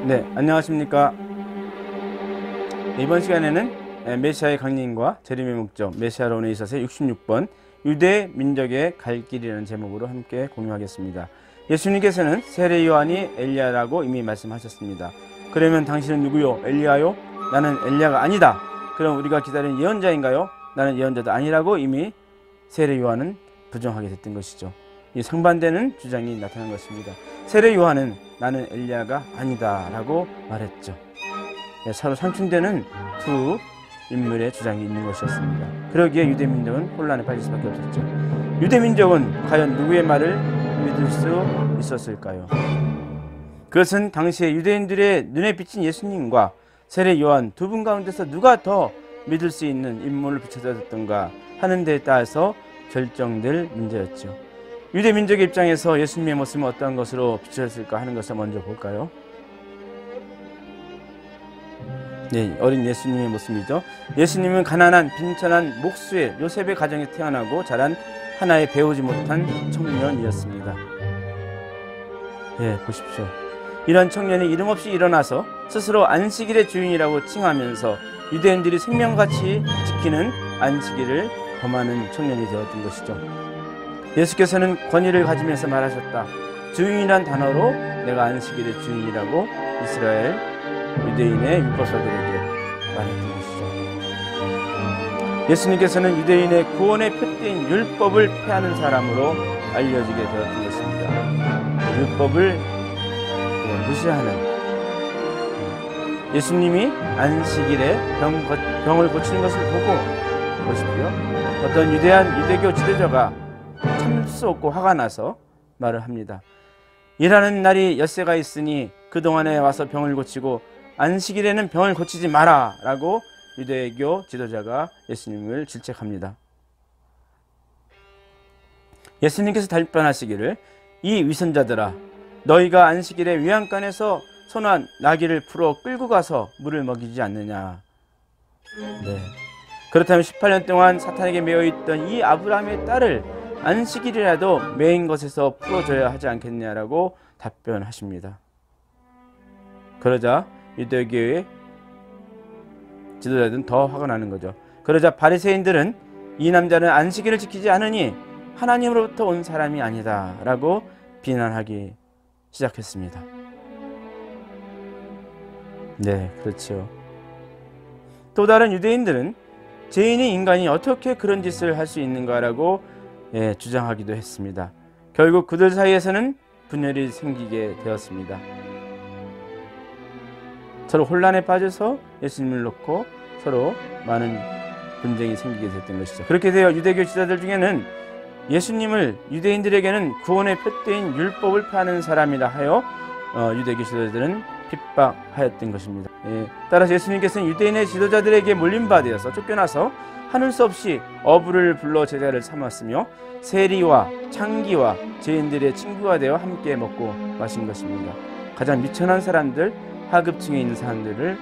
네, 안녕하십니까. 이번 시간에는 메시아의 강림과 재림의 목적, 메시아로 오는 이사세 66번 유대 민족의 갈 길이라는 제목으로 함께 공유하겠습니다. 예수님께서는 세례 요한이 엘리야라고 이미 말씀하셨습니다. 그러면 당신은 누구요? 엘리야요? 나는 엘리야가 아니다. 그럼 우리가 기다리는 예언자인가요? 나는 예언자도 아니라고 이미 세례 요한은 부정하게 됐던 것이죠. 이 상반되는 주장이 나타난 것입니다. 세례 요한은 나는 엘리야가 아니다 라고 말했죠. 서로 상충되는 두 인물의 주장이 있는 것이었습니다. 그러기에 유대민족은 혼란에 빠질 수밖에 없었죠. 유대민족은 과연 누구의 말을 믿을 수 있었을까요? 그것은 당시에 유대인들의 눈에 비친 예수님과 세례 요한 두 분 가운데서 누가 더 믿을 수 있는 인물을 비춰졌던가 하는 데에 따라서 결정될 문제였죠. 유대민족의 입장에서 예수님의 모습은 어떠한 것으로 비춰졌을까 하는 것을 먼저 볼까요? 네, 어린 예수님의 모습이죠. 예수님은 가난한 빈천한 목수의 요셉의 가정에 태어나고 자란 하나의 배우지 못한 청년이었습니다. 예, 보십시오. 이런 청년이 이름 없이 일어나서 스스로 안식일의 주인이라고 칭하면서 유대인들이 생명같이 지키는 안식일을 범하는 청년이 되었던 것이죠. 예수께서는 권위를 가지면서 말하셨다. 주인이란 단어로 내가 안식일의 주인이라고 이스라엘 유대인의 율법사들에게 말했던 것이죠. 예수님께서는 유대인의 구원의 표대인 율법을 폐하는 사람으로 알려지게 되었던 것입니다. 율법을 무시하는 예수님이 안식일에 병을 고치는 것을 보고 보십시오. 어떤 유대교 지도자가 참을 수 없고 화가 나서 말을 합니다. 일하는 날이 엿새가 있으니 그동안에 와서 병을 고치고 안식일에는 병을 고치지 마라 라고 유대교 지도자가 예수님을 질책합니다. 예수님께서 답변하시기를 이 위선자들아 너희가 안식일에 외양간에서 소나 나귀를 풀어 끌고 가서 물을 먹이지 않느냐. 네. 그렇다면 18년 동안 사탄에게 매여있던 이 아브라함의 딸을 안식일이라도 매인 것에서 풀어줘야 하지 않겠냐라고 답변하십니다. 그러자 유대교의 지도자들은 더 화가 나는 거죠. 그러자 바리새인들은 이 남자는 안식일을 지키지 않으니 하나님으로부터 온 사람이 아니다 라고 비난하기 시작했습니다. 네, 그렇죠. 또 다른 유대인들은 죄인인 인간이 어떻게 그런 짓을 할 수 있는가라고 주장하기도 했습니다. 결국 그들 사이에서는 분열이 생기게 되었습니다. 서로 혼란에 빠져서 예수님을 놓고 서로 많은 분쟁이 생기게 됐던 것이죠. 그렇게 되어 유대교 지도자들 중에는 예수님을 유대인들에게는 구원의 표대인 율법을 폐하는 사람이라 하여 유대교 지도자들은 핍박하였던 것입니다. 따라서 예수님께서는 유대인의 지도자들에게 몰림바 되어서 쫓겨나서 하늘 수 없이 어부를 불러 제자를 삼았으며 세리와 창기와 죄인들의 친구가 되어 함께 먹고 마신 것입니다. 가장 미천한 사람들, 하급층에 있는 사람들을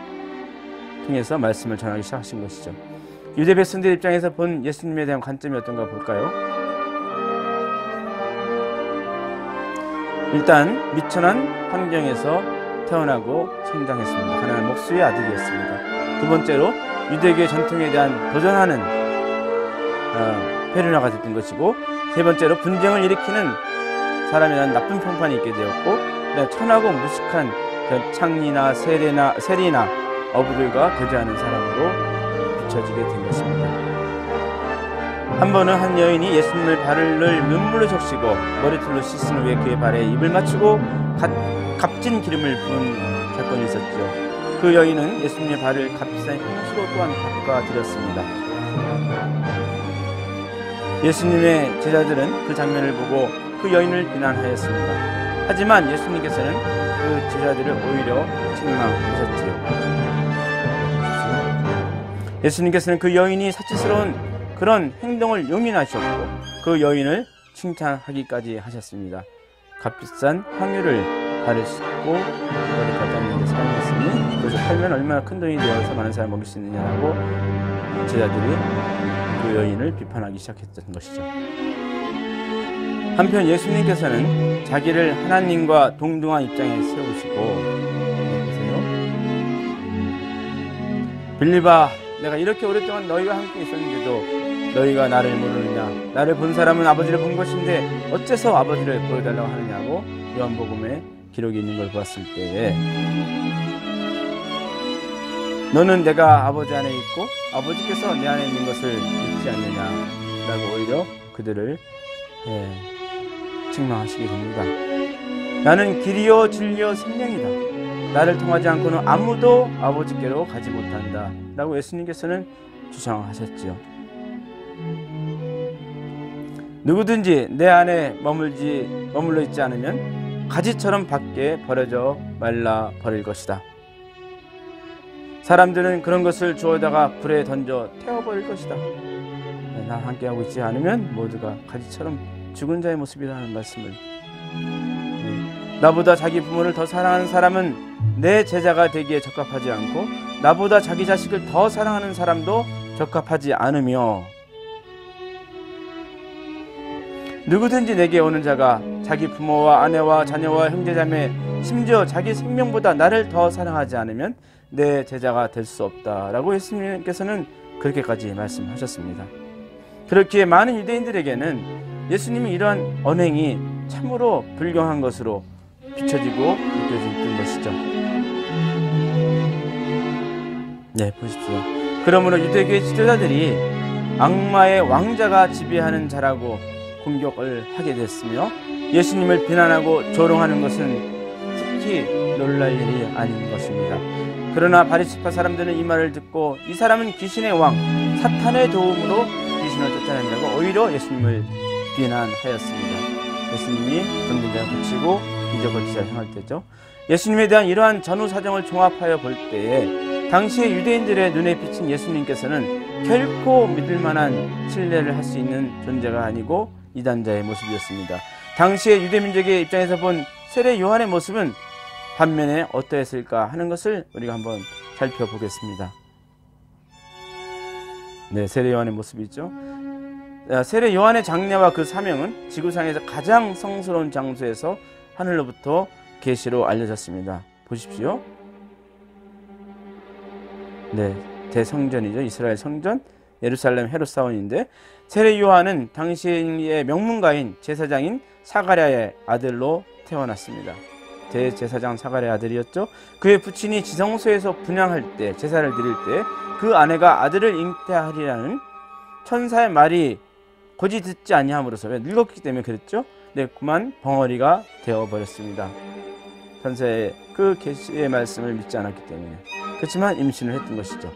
통해서 말씀을 전하기 시작하신 것이죠. 유대 백성들 입장에서 본 예수님에 대한 관점이 어떤가 볼까요? 일단 미천한 환경에서 태어나고 성장했습니다. 가난한 목수의 아들이었습니다. 두 번째로 유대교의 전통에 대한 도전하는 페르나가 됐던 것이고, 세 번째로 분쟁을 일으키는 사람에 대한 나쁜 평판이 있게 되었고, 천하고 무식한 창리나 세리나 어부들과 교제하는 사람으로 비춰지게 된 것입니다. 한 번은 한 여인이 예수님의 발을 눈물로 적시고 머리털로 씻은 후에 그의 발에 입을 맞추고 값진 기름을 부은 사건이 있었죠. 그 여인은 예수님의 발을 값비싼 향수로 또한 닦아드렸습니다. 예수님의 제자들은 그 장면을 보고 그 여인을 비난하였습니다. 하지만 예수님께서는 그 제자들을 오히려 책망하셨지요. 예수님께서는 그 여인이 사치스러운 그런 행동을 용인하셨고 그 여인을 칭찬하기까지 하셨습니다. 값비싼 향유를 발을 씻고 머리까지 닦는 데 사용했으니 그것을 팔면 얼마나 큰 돈이 되어서 많은 사람을 먹일 수 있느냐라고 제자들이 그 여인을 비판하기 시작했던 것이죠. 한편 예수님께서는 자기를 하나님과 동등한 입장에 세우시고 빌립아, 내가 이렇게 오랫동안 너희와 함께 있었는데도 너희가 나를 모르느냐? 나를 본 사람은 아버지를 본 것인데 어째서 아버지를 보여달라고 하느냐고 요한복음에 기록이 있는 걸 보았을 때에, 너는 내가 아버지 안에 있고 아버지께서 내 안에 있는 것을 믿지 않느냐라고 오히려 그들을 책망하시게 됩니다. 나는 길이요 진리요 생명이다. 나를 통하지 않고는 아무도 아버지께로 가지 못한다 라고 예수님께서는 주장하셨지요. 누구든지 내 안에 머물러 있지 않으면 가지처럼 밖에 버려져 말라 버릴 것이다. 사람들은 그런 것을 주워다가 불에 던져 태워버릴 것이다. 나 함께하고 있지 않으면 모두가 가지처럼 죽은 자의 모습이라는 말씀을, 나보다 자기 부모를 더 사랑하는 사람은 내 제자가 되기에 적합하지 않고 나보다 자기 자식을 더 사랑하는 사람도 적합하지 않으며, 누구든지 내게 오는 자가 자기 부모와 아내와 자녀와 형제자매 심지어 자기 생명보다 나를 더 사랑하지 않으면 내 제자가 될 수 없다라고 예수님께서는 그렇게까지 말씀하셨습니다. 그렇기에 많은 유대인들에게는 예수님이 이러한 언행이 참으로 불경한 것으로 비춰지고 느껴졌던 것이죠. 네, 보십시오. 그러므로 유대교의 지도자들이 악마의 왕자가 지배하는 자라고 공격을 하게 됐으며, 예수님을 비난하고 조롱하는 것은 특히 놀랄 일이 아닌 것입니다. 그러나 바리새파 사람들은 이 말을 듣고 이 사람은 귀신의 왕 사탄의 도움으로 귀신을 쫓아낸다고 오히려 예수님을 비난하였습니다. 예수님이 병든 자를 고치고 기적을 기사 행할 때죠. 예수님에 대한 이러한 전후 사정을 종합하여 볼 때에 당시의 유대인들의 눈에 비친 예수님께서는 결코 믿을 만한 신뢰를 할 수 있는 존재가 아니고 이단자의 모습이었습니다. 당시의 유대 민족의 입장에서 본 세례 요한의 모습은 반면에 어떠했을까 하는 것을 우리가 한번 살펴보겠습니다. 네, 세례 요한의 모습이죠. 세례 요한의 장래와 그 사명은 지구상에서 가장 성스러운 장소에서 하늘로부터 계시로 알려졌습니다. 보십시오. 네, 대성전이죠. 이스라엘 성전, 예루살렘 헤롯 사원인데, 세례 요한은 당시의 명문가인 제사장인 사가랴의 아들로 태어났습니다. 대제사장 사가랴의 아들이었죠. 그의 부친이 지성소에서 분향할 때, 제사를 드릴 때 그 아내가 아들을 잉태하리라는 천사의 말이 고지 듣지 아니함으로써, 왜? 늙었기 때문에 그랬죠. 네, 그만 벙어리가 되어버렸습니다. 천사의 그 계시의 말씀을 믿지 않았기 때문에. 그렇지만 임신을 했던 것이죠.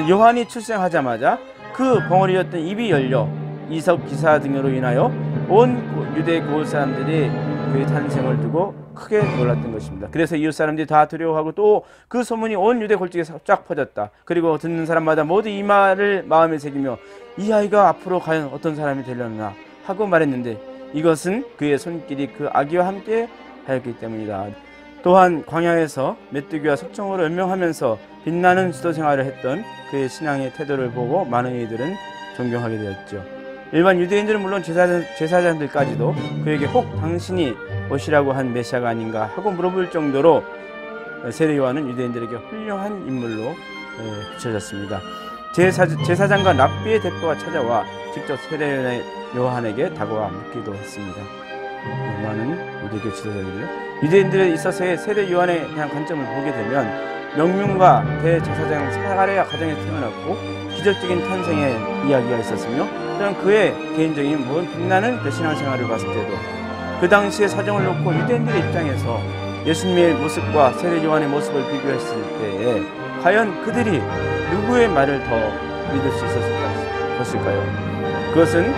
요한이 출생하자마자 그 벙어리였던 입이 열려 이석 기사 등으로 인하여 온 유대 고을 사람들이 그의 탄생을 두고 크게 놀랐던 것입니다. 그래서 이웃 사람들이 다 두려워하고 또 그 소문이 온 유대 골짜기에 쫙 퍼졌다. 그리고 듣는 사람마다 모두 이 말을 마음에 새기며 이 아이가 앞으로 과연 어떤 사람이 되려나 하고 말했는데, 이것은 그의 손길이 그 아기와 함께 하였기 때문이다. 또한 광야에서 메뚜기와 석청으로 연명하면서 빛나는 수도 생활을 했던 그의 신앙의 태도를 보고 많은 이들은 존경하게 되었죠. 일반 유대인들은 물론 제사장들까지도 그에게 혹 당신이 오시라고 한 메시아가 아닌가 하고 물어볼 정도로 세례 요한은 유대인들에게 훌륭한 인물로 비춰졌습니다. 제사장과 랍비의 대표가 찾아와 직접 세례 요한에게 다가와 묻기도 했습니다. 많은 유대교 지도자들이요. 유대인들에 있어서의 세례 요한에 대한 관점을 보게 되면 명륜과 대제사장 사가랴 가정에서 태어났고 기적적인 탄생의 이야기가 있었으며, 또한 그의 개인적인 빛나는 그 신앙생활을 봤을 때도 그 당시의 사정을 놓고 유대인들의 입장에서 예수님의 모습과 세례 요한의 모습을 비교했을 때에 과연 그들이 누구의 말을 더 믿을 수 있었을까요? 그것은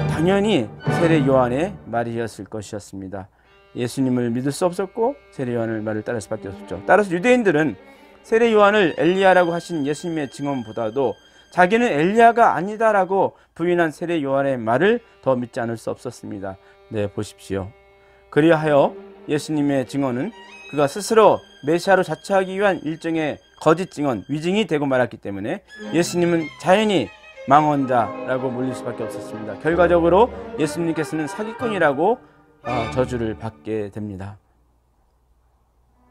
당연히 세례 요한의 말이었을 것이었습니다. 예수님을 믿을 수 없었고 세례 요한의 말을 따를 수밖에 없었죠. 따라서 유대인들은 세례 요한을 엘리야라고 하신 예수님의 증언보다도 자기는 엘리야가 아니다라고 부인한 세례 요한의 말을 더 믿지 않을 수 없었습니다. 네, 보십시오. 그리하여 예수님의 증언은 그가 스스로 메시아로 자처하기 위한 일종의 거짓 증언, 위증이 되고 말았기 때문에 예수님은 자연히 망언자라고 물릴 수밖에 없었습니다. 결과적으로 예수님께서는 사기꾼이라고 저주를 받게 됩니다.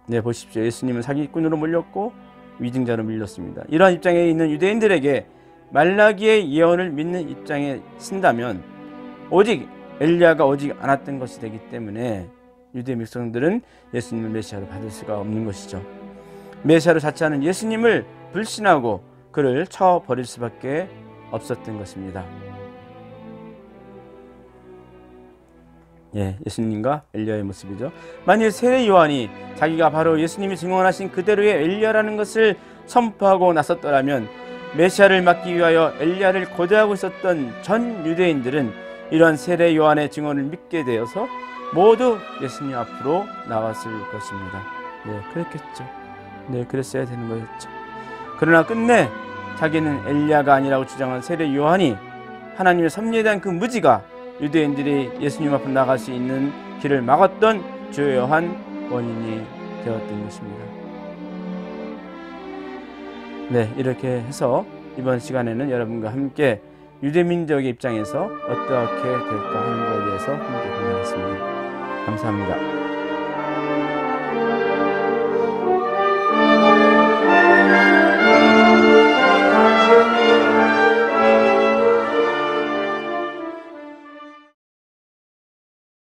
네, 보십시오. 예수님은 사기꾼으로 몰렸고 위증자로 밀렸습니다. 이러한 입장에 있는 유대인들에게 말라기의 예언을 믿는 입장에 쓴다면 오직 엘리야가 오지 않았던 것이 되기 때문에 유대 백성들은 예수님을 메시아로 받을 수가 없는 것이죠. 메시아로 자처하는 예수님을 불신하고 그를 쳐버릴 수밖에 없었던 것입니다. 예수님과 엘리야의 모습이죠. 만일 세례 요한이 자기가 바로 예수님이 증언하신 그대로의 엘리야라는 것을 선포하고 나섰더라면 메시아를 막기 위하여 엘리야를 고대하고 있었던 전 유대인들은 이러한 세례 요한의 증언을 믿게 되어서 모두 예수님 앞으로 나왔을 것입니다. 그랬겠죠. 그랬어야 되는 거였죠. 그러나 끝내 자기는 엘리야가 아니라고 주장한 세례 요한이 하나님의 섭리에 대한 그 무지가 유대인들이 예수님 앞으로 나갈 수 있는 길을 막았던 주요한 원인이 되었던 것입니다. 이렇게 해서 이번 시간에는 여러분과 함께 유대민족의 입장에서 어떻게 될까 하는 것에 대해서 함께 공유하겠습니다. 감사합니다.